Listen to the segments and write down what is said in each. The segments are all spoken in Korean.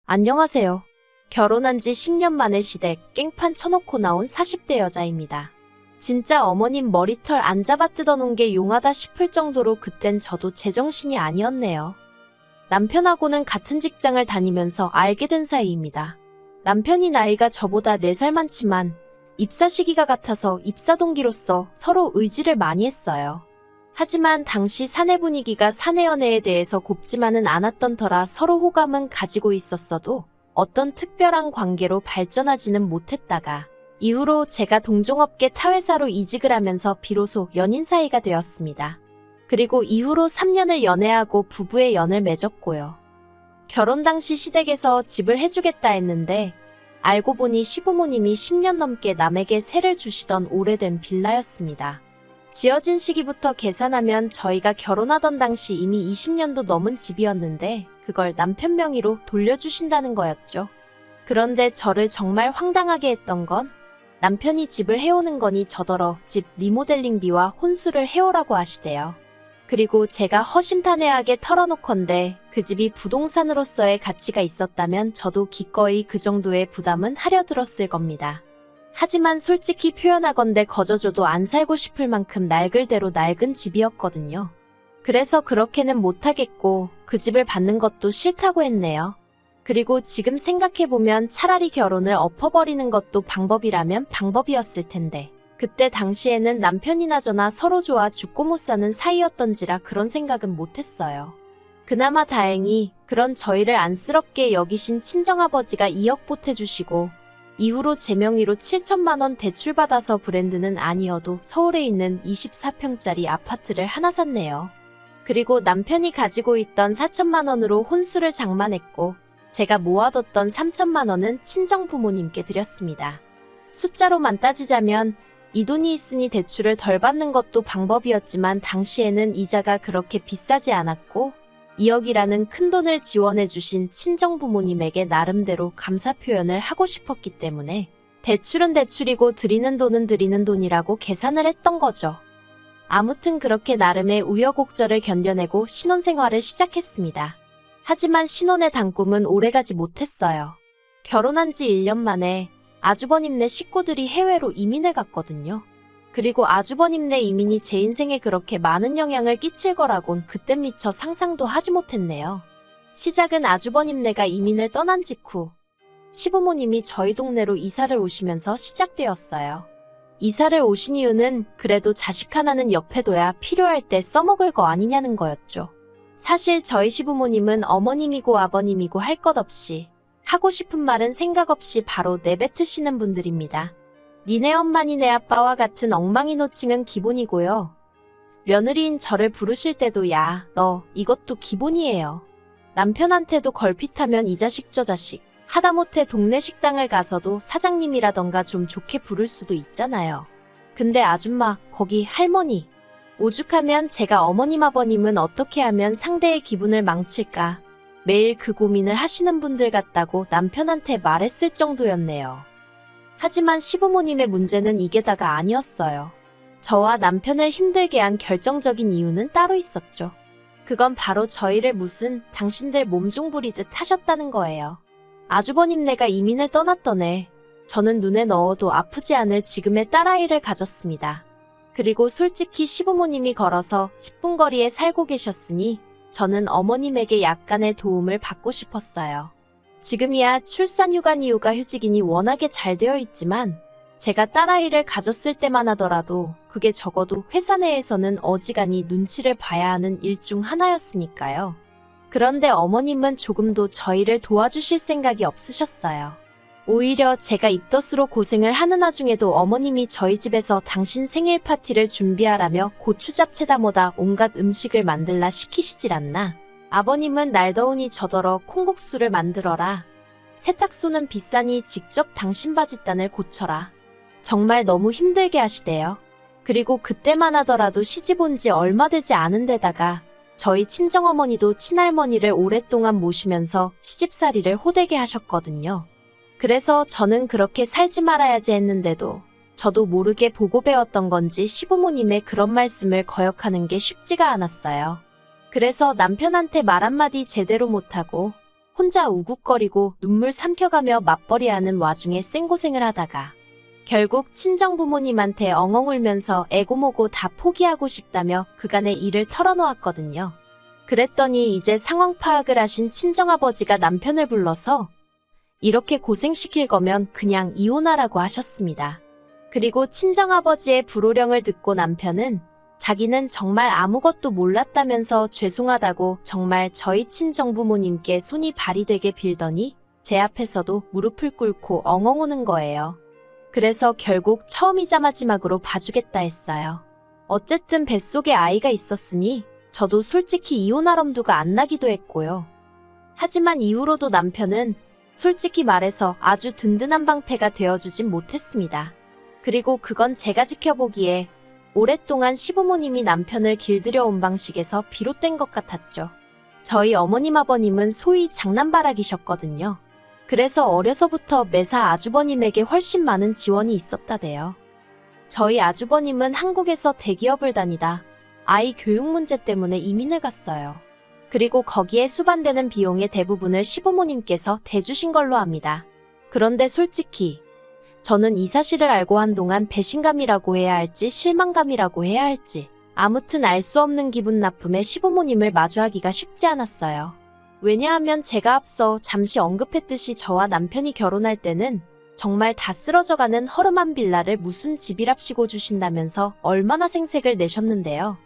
안녕하세요. 결혼한 지 10년 만에 시댁 깽판 쳐놓고 나온 40대 여자입니다. 진짜 어머님 머리털 안 잡아 뜯어놓은 게 용하다 싶을 정도로 그땐 저도 제정신이 아니었네요. 남편하고는 같은 직장을 다니면서 알게 된 사이입니다. 남편이 나이가 저보다 4살 많지만 입사 시기가 같아서 입사 동기로서 서로 의지를 많이 했어요. 하지만 당시 사내 분위기가 사내 연애에 대해서 곱지만은 않았던 터라 서로 호감은 가지고 있었어도 어떤 특별한 관계로 발전하지는 못했다가 이후로 제가 동종업계 타회사로 이직을 하면서 비로소 연인 사이가 되었습니다. 그리고 이후로 3년을 연애하고 부부의 연을 맺었고요. 결혼 당시 시댁에서 집을 해주겠다 했는데 알고 보니 시부모님이 10년 넘게 남에게 세를 주시던 오래된 빌라였습니다. 지어진 시기부터 계산하면 저희가 결혼하던 당시 이미 20년도 넘은 집이었는데 그걸 남편 명의로 돌려주신다는 거였죠. 그런데 저를 정말 황당하게 했던 건 남편이 집을 해오는 거니 저더러 집 리모델링비와 혼수를 해오라고 하시대요. 그리고 제가 허심탄회하게 털어놓건데 그 집이 부동산으로서의 가치가 있었다면 저도 기꺼이 그 정도의 부담은 하려 들었을 겁니다. 하지만 솔직히 표현하건대 거저줘도 안 살고 싶을 만큼 낡을 대로 낡은 집이었거든요. 그래서 그렇게는 못하겠고 그 집을 받는 것도 싫다고 했네요. 그리고 지금 생각해보면 차라리 결혼을 엎어버리는 것도 방법이라면 방법이었을 텐데 그때 당시에는 남편이나 저나 서로 좋아 죽고 못 사는 사이였던지라 그런 생각은 못했어요. 그나마 다행히 그런 저희를 안쓰럽게 여기신 친정아버지가 2억 보태주시고 이후로 제 명의로 7천만 원 대출받아서 브랜드는 아니어도 서울에 있는 24평짜리 아파트를 하나 샀네요. 그리고 남편이 가지고 있던 4천만 원으로 혼수를 장만했고 제가 모아뒀던 3천만 원은 친정부모님께 드렸습니다. 숫자로만 따지자면 이 돈이 있으니 대출을 덜 받는 것도 방법이었지만 당시에는 이자가 그렇게 비싸지 않았고 2억이라는 큰돈을 지원해주신 친정부모님에게 나름대로 감사 표현을 하고 싶었기 때문에 대출은 대출이고 드리는 돈은 드리는 돈이라고 계산을 했던 거죠. 아무튼 그렇게 나름의 우여곡절을 견뎌내고 신혼생활을 시작했습니다. 하지만 신혼의 단꿈은 오래가지 못했어요. 결혼한 지 1년 만에 아주버님네 식구들이 해외로 이민을 갔거든요. 그리고 아주버님네 이민이 제 인생에 그렇게 많은 영향을 끼칠 거라곤 그땐 미처 상상도 하지 못했네요. 시작은 아주버님네가 이민을 떠난 직후 시부모님이 저희 동네로 이사를 오시면서 시작되었어요. 이사를 오신 이유는 그래도 자식 하나는 옆에 둬야 필요할 때 써먹을 거 아니냐는 거였죠. 사실 저희 시부모님은 어머님이고 아버님이고 할 것 없이 하고 싶은 말은 생각 없이 바로 내뱉으시는 분들입니다. 니네 엄마 니네 아빠와 같은 엉망이 노칭은 기본이고요. 며느리인 저를 부르실 때도 야, 너 이것도 기본이에요. 남편한테도 걸핏하면 이 자식 저 자식 하다못해 동네 식당을 가서도 사장님이라던가 좀 좋게 부를 수도 있잖아요. 근데 아줌마, 거기 할머니. 오죽하면 제가 어머님 아버님은 어떻게 하면 상대의 기분을 망칠까 매일 그 고민을 하시는 분들 같다고 남편한테 말했을 정도였네요. 하지만 시부모님의 문제는 이게 다가 아니었어요. 저와 남편을 힘들게 한 결정적인 이유는 따로 있었죠. 그건 바로 저희를 무슨 당신들 몸종 부리듯 하셨다는 거예요. 아주버님네가 이민을 떠났던 해 저는 눈에 넣어도 아프지 않을 지금의 딸아이를 가졌습니다. 그리고 솔직히 시부모님이 걸어서 10분 거리에 살고 계셨으니 저는 어머님에게 약간의 도움을 받고 싶었어요. 지금이야 출산휴가니 육아휴직이니 워낙에 잘 되어 있지만 제가 딸아이를 가졌을 때만 하더라도 그게 적어도 회사 내에서는 어지간히 눈치를 봐야 하는 일 중 하나였으니까요. 그런데 어머님은 조금도 저희를 도와주실 생각이 없으셨어요. 오히려 제가 입덧으로 고생을 하는 와중에도 어머님이 저희 집에서 당신 생일 파티를 준비하라며 고추잡채다 뭐다 온갖 음식을 만들라 시키시질 않나. 아버님은 날 더우니 저더러 콩국수를 만들어라. 세탁소는 비싸니 직접 당신 바짓단을 고쳐라. 정말 너무 힘들게 하시대요. 그리고 그때만 하더라도 시집 온 지 얼마 되지 않은 데다가 저희 친정어머니도 친할머니를 오랫동안 모시면서 시집살이를 호되게 하셨거든요. 그래서 저는 그렇게 살지 말아야지 했는데도 저도 모르게 보고 배웠던 건지 시부모님의 그런 말씀을 거역하는 게 쉽지가 않았어요. 그래서 남편한테 말 한마디 제대로 못하고 혼자 우국거리고 눈물 삼켜가며 맞벌이하는 와중에 생고생을 하다가 결국 친정부모님한테 엉엉 울면서 애고모고 다 포기하고 싶다며 그간의 일을 털어놓았거든요. 그랬더니 이제 상황 파악을 하신 친정아버지가 남편을 불러서 이렇게 고생시킬 거면 그냥 이혼하라고 하셨습니다. 그리고 친정아버지의 불호령을 듣고 남편은 자기는 정말 아무것도 몰랐다면서 죄송하다고 정말 저희 친정부모님께 손이 발이 되게 빌더니 제 앞에서도 무릎을 꿇고 엉엉 우는 거예요. 그래서 결국 처음이자 마지막으로 봐주겠다 했어요. 어쨌든 뱃속에 아이가 있었으니 저도 솔직히 이혼할 엄두가 안 나기도 했고요. 하지만 이후로도 남편은 솔직히 말해서 아주 든든한 방패가 되어주진 못했습니다. 그리고 그건 제가 지켜보기에 오랫동안 시부모님이 남편을 길들여온 방식에서 비롯된 것 같았죠. 저희 어머님 아버님은 소위 장남바라기셨거든요. 그래서 어려서부터 매사 아주버님에게 훨씬 많은 지원이 있었다대요. 저희 아주버님은 한국에서 대기업을 다니다 아이 교육 문제 때문에 이민을 갔어요. 그리고 거기에 수반되는 비용의 대부분을 시부모님께서 대주신 걸로 압니다. 그런데 솔직히 저는 이 사실을 알고 한동안 배신감이라고 해야 할지 실망감이라고 해야 할지 아무튼 알 수 없는 기분 나쁨에 시부모님을 마주하기가 쉽지 않았어요. 왜냐하면 제가 앞서 잠시 언급했듯이 저와 남편이 결혼할 때는 정말 다 쓰러져가는 허름한 빌라를 무슨 집이랍시고 주신다면서 얼마나 생색을 내셨는데요.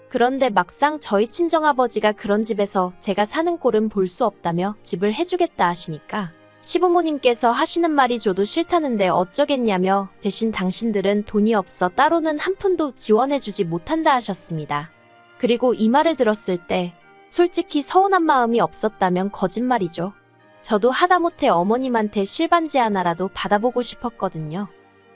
그런데 막상 저희 친정아버지가 그런 집에서 제가 사는 꼴은 볼 수 없다며 집을 해주겠다 하시니까 시부모님께서 하시는 말이 저도 싫다는데 어쩌겠냐며 대신 당신들은 돈이 없어 따로는 한 푼도 지원해주지 못한다 하셨습니다. 그리고 이 말을 들었을 때 솔직히 서운한 마음이 없었다면 거짓말이죠. 저도 하다못해 어머님한테 실반지 하나라도 받아보고 싶었거든요.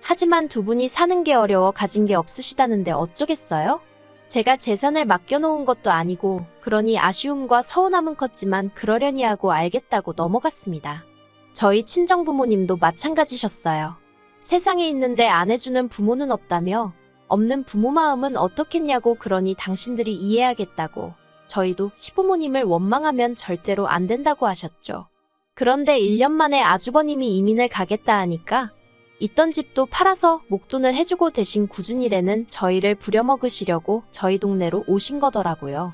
하지만 두 분이 사는 게 어려워 가진 게 없으시다는데 어쩌겠어요? 제가 재산을 맡겨놓은 것도 아니고 그러니 아쉬움과 서운함은 컸지만 그러려니 하고 알겠다고 넘어갔습니다. 저희 친정부모님도 마찬가지셨어요. 세상에 있는데 안 해주는 부모는 없다며 없는 부모 마음은 어떻겠냐고 그러니 당신들이 이해하겠다고 저희도 시부모님을 원망하면 절대로 안 된다고 하셨죠. 그런데 1년 만에 아주버님이 이민을 가겠다 하니까 있던 집도 팔아서 목돈을 해주고 대신 굳은일에는 저희를 부려먹으시려고 저희 동네로 오신 거더라고요.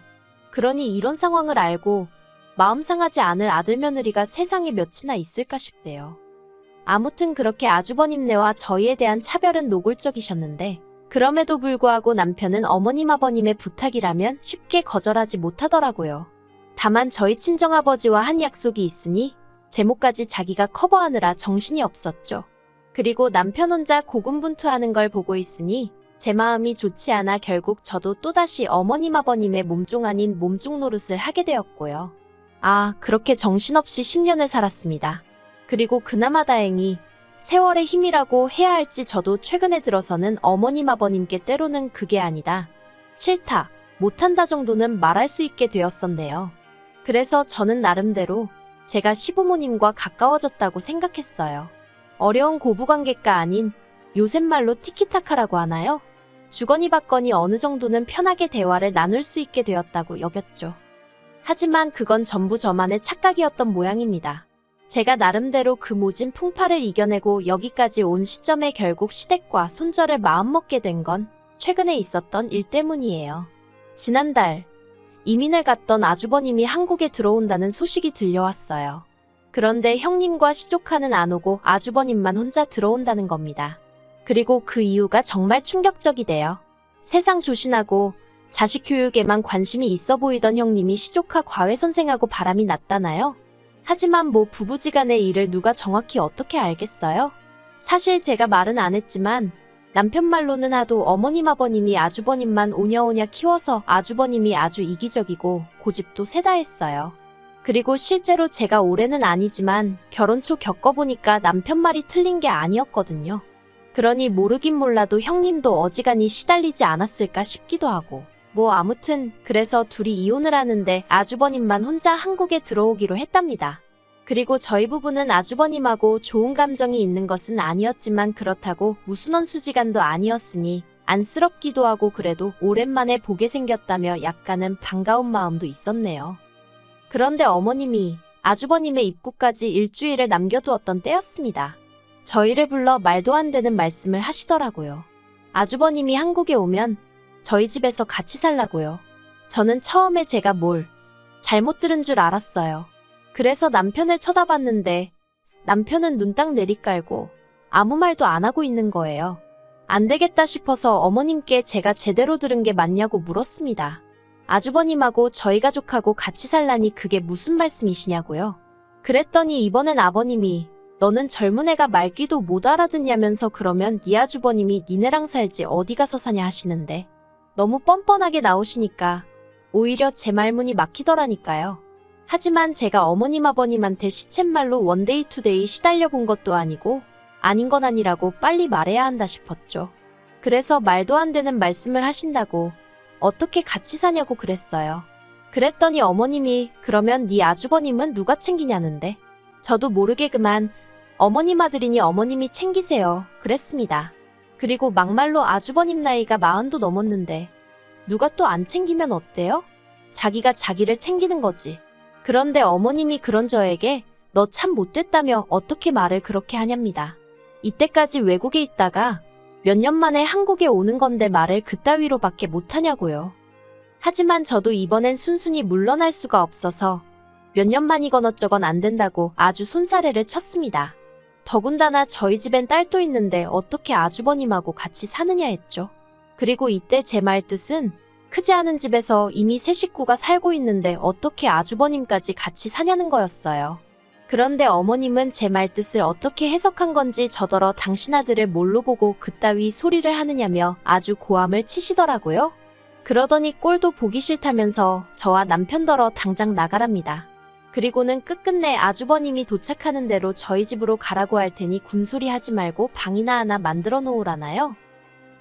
그러니 이런 상황을 알고 마음 상하지 않을 아들 며느리가 세상에 몇이나 있을까 싶대요. 아무튼 그렇게 아주버님네와 저희에 대한 차별은 노골적이셨는데 그럼에도 불구하고 남편은 어머님 아버님의 부탁이라면 쉽게 거절하지 못하더라고요. 다만 저희 친정아버지와 한 약속이 있으니 제목까지 자기가 커버하느라 정신이 없었죠. 그리고 남편 혼자 고군분투하는 걸 보고 있으니 제 마음이 좋지 않아 결국 저도 또다시 어머님 아버님의 몸종 아닌 몸종 노릇을 하게 되었고요. 그렇게 정신없이 10년을 살았습니다. 그리고 그나마 다행히 세월의 힘이라고 해야 할지 저도 최근에 들어서는 어머님 아버님께 때로는 그게 아니다, 싫다, 못한다 정도는 말할 수 있게 되었었네요. 그래서 저는 나름대로 제가 시부모님과 가까워졌다고 생각했어요. 어려운 고부관계가 아닌 요새 말로 티키타카라고 하나요? 주거니 받거니 어느 정도는 편하게 대화를 나눌 수 있게 되었다고 여겼죠. 하지만 그건 전부 저만의 착각이었던 모양입니다. 제가 나름대로 그 모진 풍파를 이겨내고 여기까지 온 시점에 결국 시댁과 손절을 마음먹게 된 건 최근에 있었던 일 때문이에요. 지난달 이민을 갔던 아주버님이 한국에 들어온다는 소식이 들려왔어요. 그런데 형님과 시조카는 안 오고 아주버님만 혼자 들어온다는 겁니다. 그리고 그 이유가 정말 충격적이대요. 세상 조신하고 자식 교육에만 관심이 있어 보이던 형님이 시조카 과외선생하고 바람이 났다나요? 하지만 뭐 부부지간의 일을 누가 정확히 어떻게 알겠어요? 사실 제가 말은 안 했지만 남편 말로는 하도 어머님 아버님이 아주버님만 오냐오냐 키워서 아주버님이 아주 이기적이고 고집도 세다 했어요. 그리고 실제로 제가 올해는 아니지만 결혼 초 겪어보니까 남편 말이 틀린 게 아니었거든요. 그러니 모르긴 몰라도 형님도 어지간히 시달리지 않았을까 싶기도 하고. 아무튼 그래서 둘이 이혼을 하는데 아주버님만 혼자 한국에 들어오기로 했답니다. 그리고 저희 부부는 아주버님하고 좋은 감정이 있는 것은 아니었지만 그렇다고 무슨 원수지간도 아니었으니 안쓰럽기도 하고 그래도 오랜만에 보게 생겼다며 약간은 반가운 마음도 있었네요. 그런데 어머님이 아주버님의 입구까지 일주일을 남겨두었던 때였습니다. 저희를 불러 말도 안 되는 말씀을 하시더라고요. 아주버님이 한국에 오면 저희 집에서 같이 살라고요. 저는 처음에 제가 뭘 잘못 들은 줄 알았어요. 그래서 남편을 쳐다봤는데 남편은 눈 딱 내리깔고 아무 말도 안 하고 있는 거예요. 안 되겠다 싶어서 어머님께 제가 제대로 들은 게 맞냐고 물었습니다. 아주버님하고 저희 가족하고 같이 살라니 그게 무슨 말씀이시냐고요. 그랬더니 이번엔 아버님이 너는 젊은 애가 말귀도 못 알아듣냐면서 그러면 네 아주버님이 니네랑 살지 어디 가서 사냐 하시는데 너무 뻔뻔하게 나오시니까 오히려 제 말문이 막히더라니까요. 하지만 제가 어머님 아버님한테 시쳇말로 원데이 투데이 시달려 본 것도 아니고 아닌 건 아니라고 빨리 말해야 한다 싶었죠. 그래서 말도 안 되는 말씀을 하신다고 어떻게 같이 사냐고 그랬어요. 그랬더니 어머님이 그러면 네 아주버님은 누가 챙기냐는데 저도 모르게 그만 어머님 아들이니 어머님이 챙기세요 그랬습니다. 그리고 막말로 아주버님 나이가 40도 넘었는데 누가 또 안 챙기면 어때요? 자기가 자기를 챙기는 거지. 그런데 어머님이 그런 저에게 너 참 못됐다며 어떻게 말을 그렇게 하냐입니다. 이때까지 외국에 있다가 몇 년 만에 한국에 오는 건데 말을 그따위로밖에 못하냐고요. 하지만 저도 이번엔 순순히 물러날 수가 없어서 몇 년 만이건 어쩌건 안 된다고 아주 손사래를 쳤습니다. 더군다나 저희 집엔 딸도 있는데 어떻게 아주버님하고 같이 사느냐 했죠. 그리고 이때 제 말 뜻은 크지 않은 집에서 이미 세 식구가 살고 있는데 어떻게 아주버님까지 같이 사냐는 거였어요. 그런데 어머님은 제 말 뜻을 어떻게 해석한 건지 저더러 당신 아들을 뭘로 보고 그따위 소리를 하느냐며 아주 고함을 치시더라고요. 그러더니 꼴도 보기 싫다면서 저와 남편더러 당장 나가랍니다. 그리고는 끝끝내 아주버님이 도착하는 대로 저희 집으로 가라고 할 테니 군소리 하지 말고 방이나 하나 만들어 놓으라나요?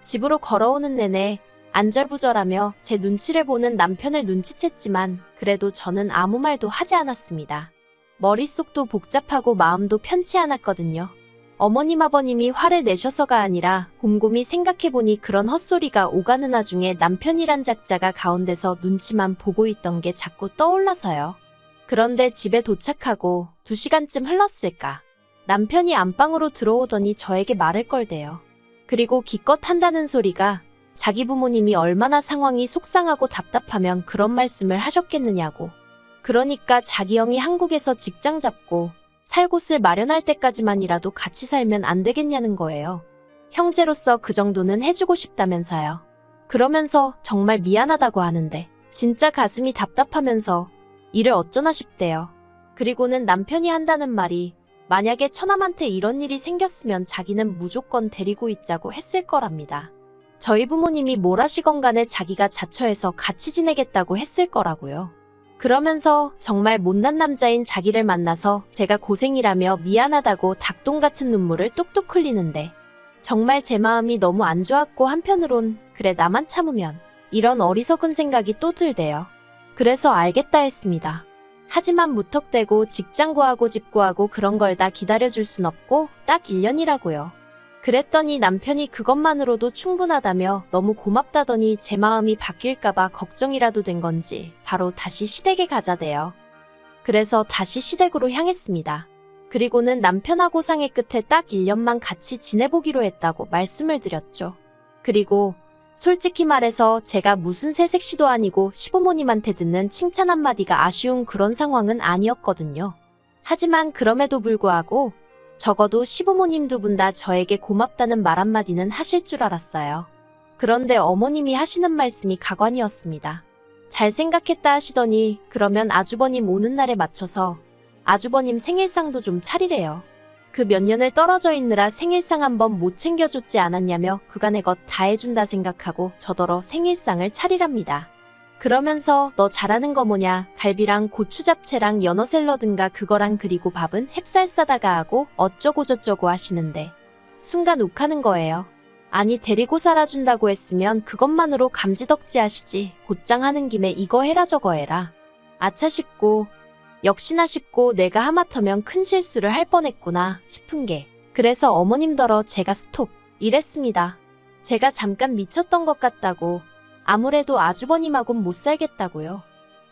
집으로 걸어오는 내내 안절부절하며 제 눈치를 보는 남편을 눈치챘지만 그래도 저는 아무 말도 하지 않았습니다. 머릿속도 복잡하고 마음도 편치 않았거든요. 어머님 아버님이 화를 내셔서가 아니라 곰곰이 생각해보니 그런 헛소리가 오가는 와중에 남편이란 작자가 가운데서 눈치만 보고 있던 게 자꾸 떠올라서요. 그런데 집에 도착하고 2시간쯤 흘렀을까. 남편이 안방으로 들어오더니 저에게 말을 걸대요. 그리고 기껏 한다는 소리가 자기 부모님이 얼마나 상황이 속상하고 답답하면 그런 말씀을 하셨겠느냐고. 그러니까 자기 형이 한국에서 직장 잡고 살 곳을 마련할 때까지만이라도 같이 살면 안 되겠냐는 거예요. 형제로서 그 정도는 해주고 싶다면서요. 그러면서 정말 미안하다고 하는데 진짜 가슴이 답답하면서 일을 어쩌나 싶대요. 그리고는 남편이 한다는 말이 만약에 처남한테 이런 일이 생겼으면 자기는 무조건 데리고 있자고 했을 거랍니다. 저희 부모님이 뭘 하시건 간에 자기가 자처해서 같이 지내겠다고 했을 거라고요. 그러면서 정말 못난 남자인 자기를 만나서 제가 고생이라며 미안하다고 닭똥 같은 눈물을 뚝뚝 흘리는데 정말 제 마음이 너무 안 좋았고 한편으론 그래 나만 참으면 이런 어리석은 생각이 또 들대요. 그래서 알겠다 했습니다. 하지만 무턱대고 직장 구하고 집 구하고 그런 걸 다 기다려줄 순 없고 딱 1년이라고요. 그랬더니 남편이 그것만으로도 충분하다며 너무 고맙다더니 제 마음이 바뀔까봐 걱정이라도 된 건지 바로 다시 시댁에 가자대요. 그래서 다시 시댁으로 향했습니다. 그리고는 남편하고 상의 끝에 딱 1년만 같이 지내보기로 했다고 말씀을 드렸죠. 그리고 솔직히 말해서 제가 무슨 새색시도 아니고 시부모님한테 듣는 칭찬 한마디가 아쉬운 그런 상황은 아니었거든요. 하지만 그럼에도 불구하고 적어도 시부모님 두 분 다 저에게 고맙다는 말 한마디는 하실 줄 알았어요. 그런데 어머님이 하시는 말씀이 가관이었습니다. 잘 생각했다 하시더니 그러면 아주버님 오는 날에 맞춰서 아주버님 생일상도 좀 차리래요. 그 몇 년을 떨어져 있느라 생일상 한번 못 챙겨줬지 않았냐며 그간의 것 다 해준다 생각하고 저더러 생일상을 차리랍니다. 그러면서 너 잘하는 거 뭐냐 갈비랑 고추 잡채랑 연어 샐러드인가 그거랑 그리고 밥은 햅쌀 싸다가 하고 어쩌고 저쩌고 하시는데 순간 욱하는 거예요. 아니 데리고 살아준다고 했으면 그것만으로 감지덕지 하시지 곧장 하는 김에 이거 해라 저거 해라. 아차 싶고 역시나 싶고 내가 하마터면 큰 실수를 할 뻔했구나 싶은 게 그래서 어머님더러 제가 스톱 이랬습니다. 제가 잠깐 미쳤던 것 같다고 아무래도 아주버님하고는 못 살겠다고요.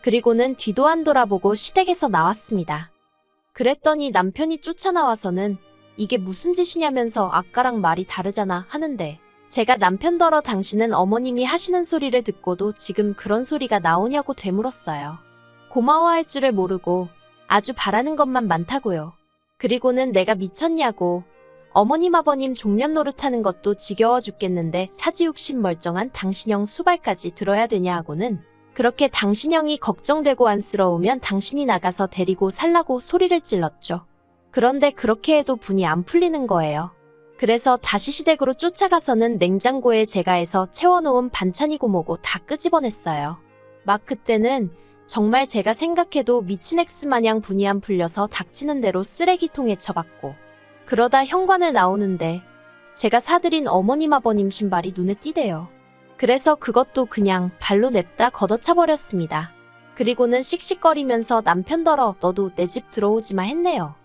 그리고는 뒤도 안 돌아보고 시댁에서 나왔습니다. 그랬더니 남편이 쫓아나와서는 이게 무슨 짓이냐면서 아까랑 말이 다르잖아 하는데 제가 남편더러 당신은 어머님이 하시는 소리를 듣고도 지금 그런 소리가 나오냐고 되물었어요. 고마워할 줄을 모르고 아주 바라는 것만 많다고요. 그리고는 내가 미쳤냐고 어머님 아버님 종년 노릇하는 것도 지겨워 죽겠는데 사지육신 멀쩡한 당신형 수발까지 들어야 되냐 하고는 그렇게 당신형이 걱정되고 안쓰러우면 당신이 나가서 데리고 살라고 소리를 찔렀죠. 그런데 그렇게 해도 분이 안 풀리는 거예요. 그래서 다시 시댁으로 쫓아가서는 냉장고에 제가 해서 채워놓은 반찬이고 뭐고 다 끄집어냈어요. 막 그때는 정말 제가 생각해도 미친 엑스 마냥 분이 안 풀려서 닥치는 대로 쓰레기통에 처박고 그러다 현관을 나오는데 제가 사드린 어머님 아버님 신발이 눈에 띄대요. 그래서 그것도 그냥 발로 냅다 걷어차버렸습니다. 그리고는 씩씩거리면서 남편더러 너도 내 집 들어오지마 했네요.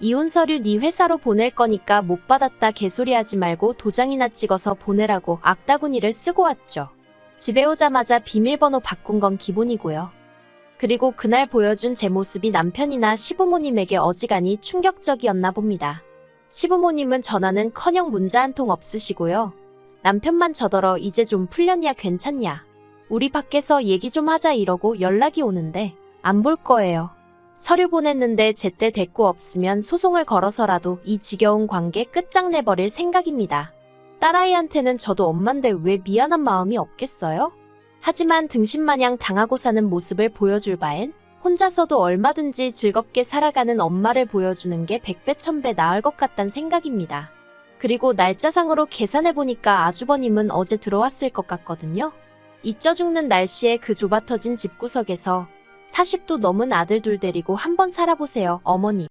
이혼 서류 네 회사로 보낼 거니까 못 받았다 개소리하지 말고 도장이나 찍어서 보내라고 악다구니를 쓰고 왔죠. 집에 오자마자 비밀번호 바꾼 건 기본이고요. 그리고 그날 보여준 제 모습이 남편이나 시부모님에게 어지간히 충격적이었나 봅니다. 시부모님은 전화는커녕 문자 한 통 없으시고요. 남편만 저더러 이제 좀 풀렸냐 괜찮냐 우리 밖에서 얘기 좀 하자 이러고 연락이 오는데 안 볼 거예요. 서류 보냈는데 제때 대꾸 없으면 소송을 걸어서라도 이 지겨운 관계 끝장내버릴 생각입니다. 딸아이한테는 저도 엄만데 왜 미안한 마음이 없겠어요? 하지만 등신마냥 당하고 사는 모습을 보여줄 바엔 혼자서도 얼마든지 즐겁게 살아가는 엄마를 보여주는 게 100배 1000배 나을 것 같단 생각입니다. 그리고 날짜상으로 계산해보니까 아주버님은 어제 들어왔을 것 같거든요. 잊혀 죽는 날씨에 그 좁아터진 집구석에서 40도 넘은 아들 둘 데리고 한번 살아보세요, 어머니.